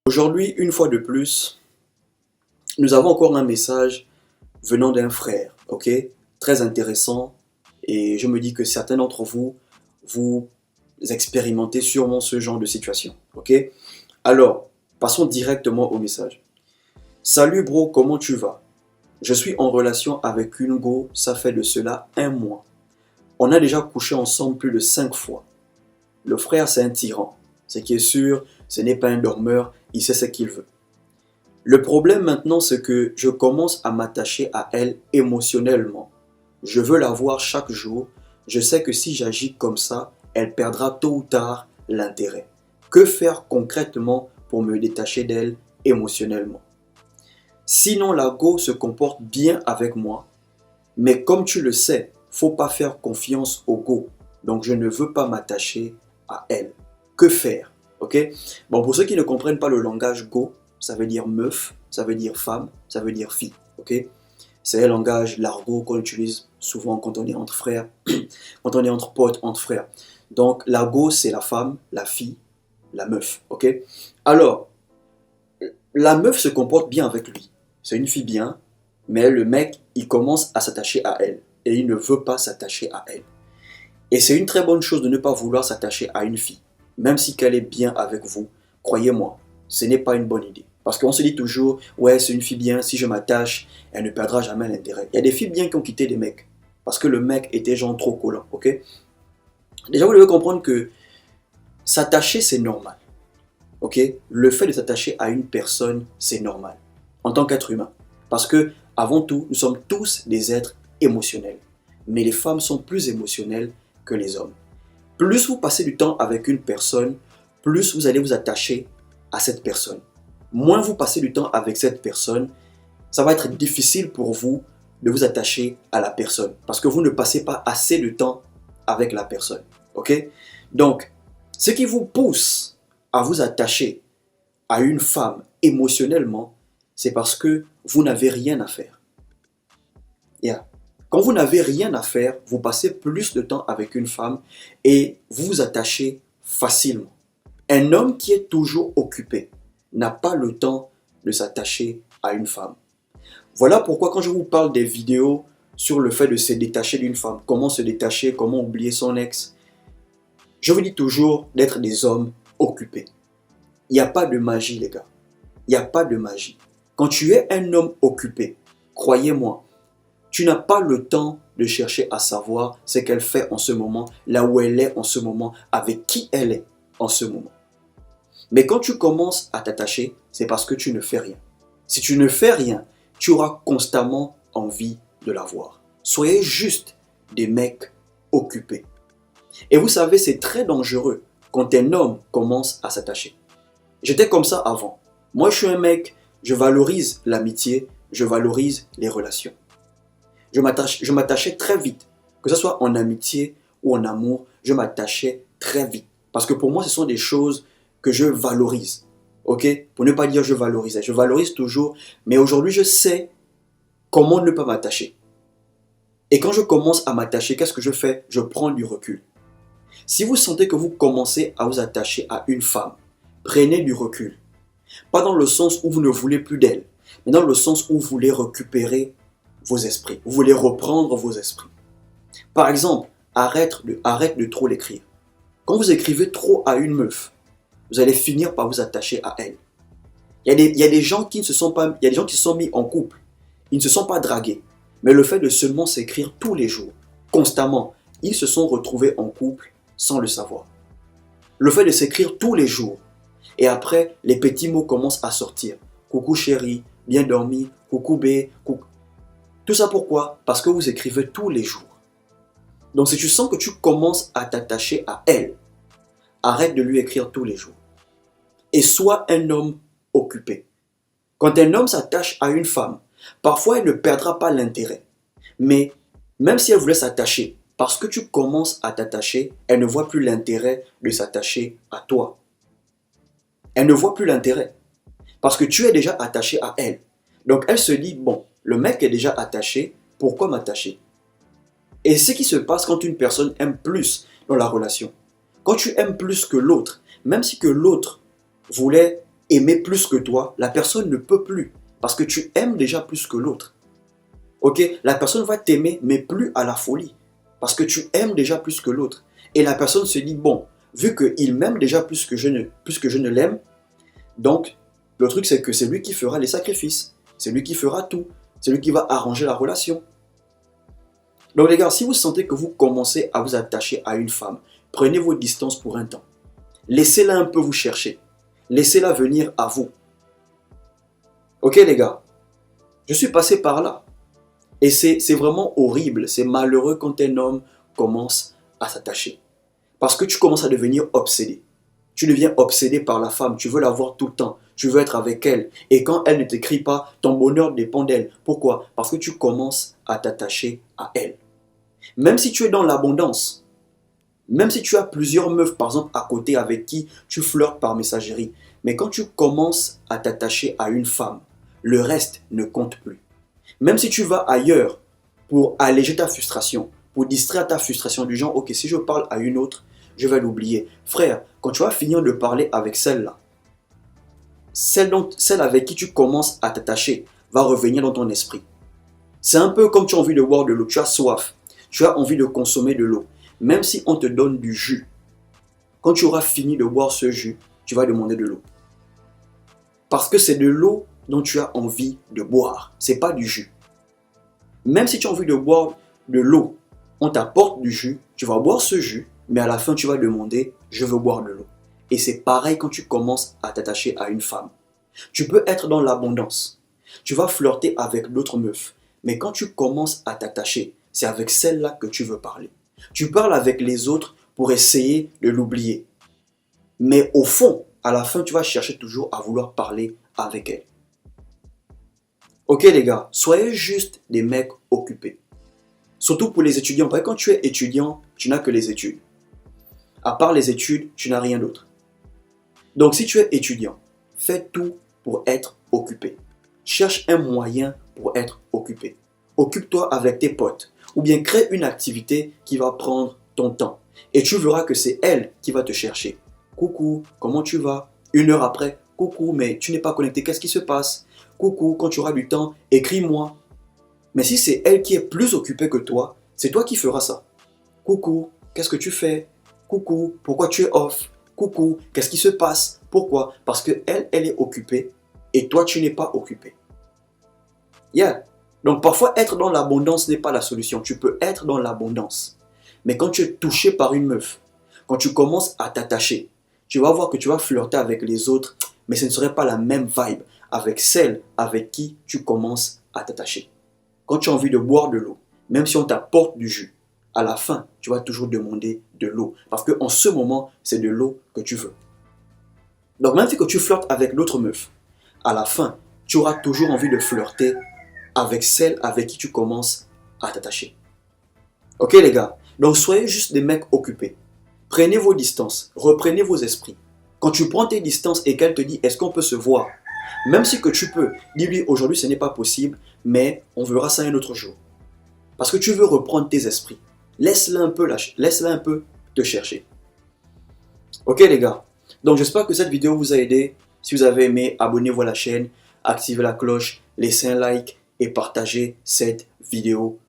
Aujourd'hui, une fois de plus, nous avons encore un message venant d'un frère, ok? Très intéressant. Et je me dis que certains d'entre vous, vous expérimentez sûrement ce genre de situation, ok? Alors, passons directement au message. Salut bro, comment tu vas? Je suis en relation avec une go, ça fait de cela 1 mois. On a déjà couché ensemble plus de 5 fois. Le frère, c'est un tyran. Ce qui est sûr, ce n'est pas un dormeur, il sait ce qu'il veut. Le problème maintenant, c'est que je commence à m'attacher à elle émotionnellement. Je veux la voir chaque jour. Je sais que si j'agis comme ça, elle perdra tôt ou tard l'intérêt. Que faire concrètement pour me détacher d'elle émotionnellement? Sinon, la go se comporte bien avec moi, mais comme tu le sais, faut pas faire confiance au go. Donc, je ne veux pas m'attacher à elle. Que faire? Ok? Bon, pour ceux qui ne comprennent pas le langage go, ça veut dire meuf, ça veut dire femme, ça veut dire fille. Ok? C'est un langage, l'argot qu'on utilise souvent quand on est entre frères, quand on est entre potes, entre frères. Donc, la go, c'est la femme, la fille, la meuf. Ok? Alors, la meuf se comporte bien avec lui. C'est une fille bien, mais le mec, il commence à s'attacher à elle. Et il ne veut pas s'attacher à elle. Et c'est une très bonne chose de ne pas vouloir s'attacher à une fille. Même si qu'elle est bien avec vous, croyez-moi, ce n'est pas une bonne idée. Parce qu'on se dit toujours, ouais, c'est une fille bien, si je m'attache, elle ne perdra jamais l'intérêt. Il y a des filles bien qui ont quitté des mecs. Parce que le mec était genre trop collant, ok? Déjà, vous devez comprendre que s'attacher, c'est normal. Ok? Le fait de s'attacher à une personne, c'est normal. En tant qu'être humain. Parce que, avant tout, nous sommes tous des êtres émotionnels. Mais les femmes sont plus émotionnelles que les hommes. Plus vous passez du temps avec une personne, plus vous allez vous attacher à cette personne. Moins vous passez du temps avec cette personne, ça va être difficile pour vous de vous attacher à la personne. Parce que vous ne passez pas assez de temps avec la personne. Ok? Donc, ce qui vous pousse à vous attacher à une femme émotionnellement, c'est parce que vous n'avez rien à faire. Yeah. Quand vous n'avez rien à faire, vous passez plus de temps avec une femme et vous vous attachez facilement. Un homme qui est toujours occupé n'a pas le temps de s'attacher à une femme. Voilà pourquoi quand je vous parle des vidéos sur le fait de se détacher d'une femme, comment se détacher, comment oublier son ex, je vous dis toujours d'être des hommes occupés. Il n'y a pas de magie, les gars. Il n'y a pas de magie. Quand tu es un homme occupé, croyez-moi, tu n'as pas le temps de chercher à savoir ce qu'elle fait en ce moment, là où elle est en ce moment, avec qui elle est en ce moment. Mais quand tu commences à t'attacher, c'est parce que tu ne fais rien. Si tu ne fais rien, tu auras constamment envie de la voir. Soyez juste des mecs occupés. Et vous savez, c'est très dangereux quand un homme commence à s'attacher. J'étais comme ça avant. Moi, je suis un mec, je valorise l'amitié, je valorise les relations. Je m'attachais très vite. Que ce soit en amitié ou en amour, je m'attachais très vite. Parce que pour moi, ce sont des choses que je valorise. Ok? Pour ne pas dire je valorisais. Je valorise toujours. Mais aujourd'hui, je sais comment ne pas m'attacher. Et quand je commence à m'attacher, qu'est-ce que je fais? Je prends du recul. Si vous sentez que vous commencez à vous attacher à une femme, prenez du recul. Pas dans le sens où vous ne voulez plus d'elle, mais dans le sens où vous voulez récupérer vos esprits. Vous voulez reprendre vos esprits. Par exemple, arrête de trop l'écrire. Quand vous écrivez trop à une meuf, vous allez finir par vous attacher à elle. Il y a des gens qui ne se sont pas, il y a des gens qui se sont mis en couple. Ils ne se sont pas dragués. Mais le fait de seulement s'écrire tous les jours, constamment, ils se sont retrouvés en couple sans le savoir. Le fait de s'écrire tous les jours, et après, les petits mots commencent à sortir. Coucou chérie, bien dormi, coucou bé, coucou. Tout ça pourquoi? Parce que vous écrivez tous les jours. Donc si tu sens que tu commences à t'attacher à elle, arrête de lui écrire tous les jours. Et sois un homme occupé. Quand un homme s'attache à une femme, parfois il ne perdra pas l'intérêt. Mais même si elle voulait s'attacher, parce que tu commences à t'attacher, elle ne voit plus l'intérêt de s'attacher à toi. Elle ne voit plus l'intérêt. Parce que tu es déjà attaché à elle. Donc elle se dit, bon, le mec est déjà attaché, pourquoi m'attacher? Et ce qui se passe quand une personne aime plus dans la relation. Quand tu aimes plus que l'autre, même si que l'autre voulait aimer plus que toi, la personne ne peut plus. Parce que tu aimes déjà plus que l'autre. Ok? La personne va t'aimer, mais plus à la folie. Parce que tu aimes déjà plus que l'autre. Et la personne se dit, bon, vu qu'il m'aime déjà plus que je ne l'aime, donc le truc c'est que c'est lui qui fera les sacrifices. C'est lui qui fera tout. C'est lui qui va arranger la relation. Donc les gars, si vous sentez que vous commencez à vous attacher à une femme, prenez vos distances pour un temps. Laissez-la un peu vous chercher. Laissez-la venir à vous. Ok les gars, je suis passé par là. Et c'est vraiment horrible, c'est malheureux quand un homme commence à s'attacher. Parce que tu commences à devenir obsédé. Tu deviens obsédé par la femme, tu veux la voir tout le temps, tu veux être avec elle. Et quand elle ne t'écrit pas, ton bonheur dépend d'elle. Pourquoi? Parce que tu commences à t'attacher à elle. Même si tu es dans l'abondance, même si tu as plusieurs meufs, par exemple, à côté avec qui tu flirtes par messagerie, mais quand tu commences à t'attacher à une femme, le reste ne compte plus. Même si tu vas ailleurs pour alléger ta frustration, pour distraire ta frustration du genre, ok, si je parle à une autre, je vais l'oublier. Frère, quand tu vas finir de parler avec celle-là, celle avec qui tu commences à t'attacher va revenir dans ton esprit. C'est un peu comme tu as envie de boire de l'eau, tu as soif, tu as envie de consommer de l'eau. Même si on te donne du jus, quand tu auras fini de boire ce jus, tu vas demander de l'eau. Parce que c'est de l'eau dont tu as envie de boire, ce n'est pas du jus. Même si tu as envie de boire de l'eau, on t'apporte du jus, tu vas boire ce jus, mais à la fin tu vas demander « je veux boire de l'eau ». Et c'est pareil quand tu commences à t'attacher à une femme. Tu peux être dans l'abondance, tu vas flirter avec d'autres meufs, mais quand tu commences à t'attacher, c'est avec celle-là que tu veux parler. Tu parles avec les autres pour essayer de l'oublier. Mais au fond, à la fin, tu vas chercher toujours à vouloir parler avec elle. Ok les gars, soyez juste des mecs occupés. Surtout pour les étudiants. Parce que quand tu es étudiant, tu n'as que les études. À part les études, tu n'as rien d'autre. Donc si tu es étudiant, fais tout pour être occupé. Cherche un moyen pour être occupé. Occupe-toi avec tes potes. Ou bien crée une activité qui va prendre ton temps. Et tu verras que c'est elle qui va te chercher. Coucou, comment tu vas? Une heure après, coucou, mais tu n'es pas connecté, qu'est-ce qui se passe? Coucou, quand tu auras du temps, écris-moi. Mais si c'est elle qui est plus occupée que toi, c'est toi qui feras ça. Coucou, qu'est-ce que tu fais? Coucou, pourquoi tu es off? Coucou, qu'est-ce qui se passe? Pourquoi? Parce que elle est occupée et toi, tu n'es pas occupé. Yeah. Donc parfois, être dans l'abondance n'est pas la solution. Tu peux être dans l'abondance. Mais quand tu es touché par une meuf, quand tu commences à t'attacher, tu vas voir que tu vas flirter avec les autres, mais ce ne serait pas la même vibe avec celle avec qui tu commences à t'attacher. Quand tu as envie de boire de l'eau, même si on t'apporte du jus, à la fin, tu vas toujours demander de l'eau. Parce qu'en ce moment, c'est de l'eau que tu veux. Donc même si que tu flirtes avec l'autre meuf, à la fin, tu auras toujours envie de flirter avec celle avec qui tu commences à t'attacher. Ok les gars? Donc soyez juste des mecs occupés. Prenez vos distances, reprenez vos esprits. Quand tu prends tes distances et qu'elle te dit est-ce qu'on peut se voir? Même si que tu peux, dis-lui aujourd'hui ce n'est pas possible, mais on verra ça un autre jour. Parce que tu veux reprendre tes esprits. Laisse-la un peu te chercher. Ok les gars? Donc j'espère que cette vidéo vous a aidé. Si vous avez aimé, abonnez-vous à la chaîne, activez la cloche, laissez un like et partagez cette vidéo